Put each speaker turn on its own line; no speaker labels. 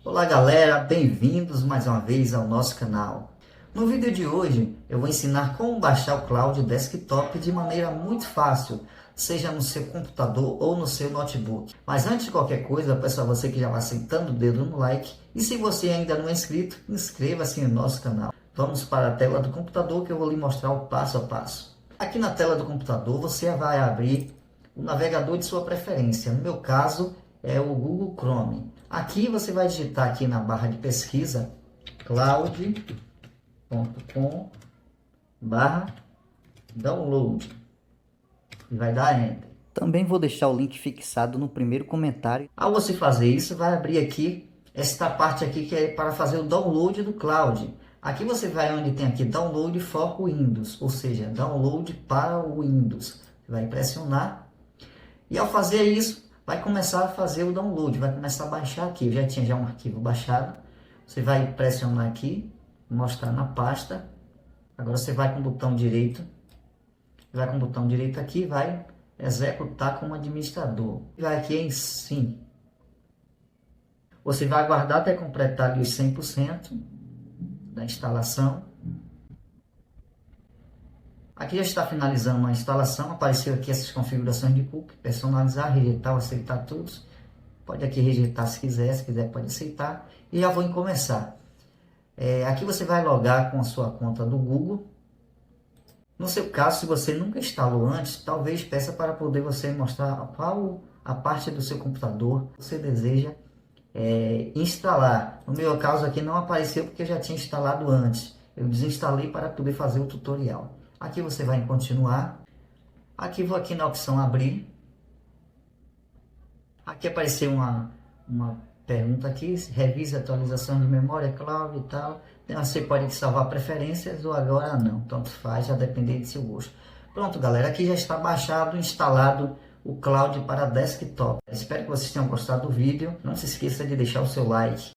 Olá galera, bem-vindos mais uma vez ao nosso canal. No vídeo de hoje eu vou ensinar como baixar o Cloud Desktop de maneira muito fácil, seja no seu computador ou no seu notebook. Mas antes de qualquer coisa, eu peço a você que já vá sentando o dedo no like e se você ainda não é inscrito, inscreva-se no nosso canal. Vamos para a tela do computador que eu vou lhe mostrar o passo a passo. Aqui na tela do computador você vai abrir o navegador de sua preferência. No meu caso é o Google Chrome. Aqui você vai digitar aqui na barra de pesquisa cloud.com/download e vai dar Enter. Também vou deixar o link fixado no primeiro comentário. Ao você fazer isso, vai abrir aqui esta parte aqui que é para fazer o download do Cloud. Aqui você vai onde tem aqui Download for Windows, ou seja, download para o Windows. Você vai pressionar e ao fazer isso, vai começar a fazer o download, vai começar a baixar aqui. Eu já tinha um arquivo baixado. Você vai pressionar aqui, mostrar na pasta. Agora você vai com o botão direito. Vai com o botão direito aqui, vai executar como administrador. Vai aqui em sim. Você vai aguardar até completar ali os 100% da instalação. Aqui já está finalizando a instalação, apareceu aqui essas configurações de cookie, personalizar, rejeitar, aceitar todos. Pode aqui rejeitar se quiser pode aceitar. E já vou começar. Aqui você vai logar com a sua conta do Google. No seu caso, se você nunca instalou antes, talvez peça para poder você mostrar qual a parte do seu computador você deseja instalar. No meu caso aqui não apareceu porque eu já tinha instalado antes. Eu desinstalei para poder fazer o tutorial. Aqui você vai em continuar. Aqui vou aqui na opção abrir. Aqui apareceu uma pergunta aqui, revise a atualização de memória, cloud e tal. Então, você pode salvar preferências ou agora não, tanto faz, já depende do seu gosto. Pronto galera, aqui já está baixado, instalado o Cloud para desktop. Espero que vocês tenham gostado do vídeo. Não se esqueça de deixar o seu like.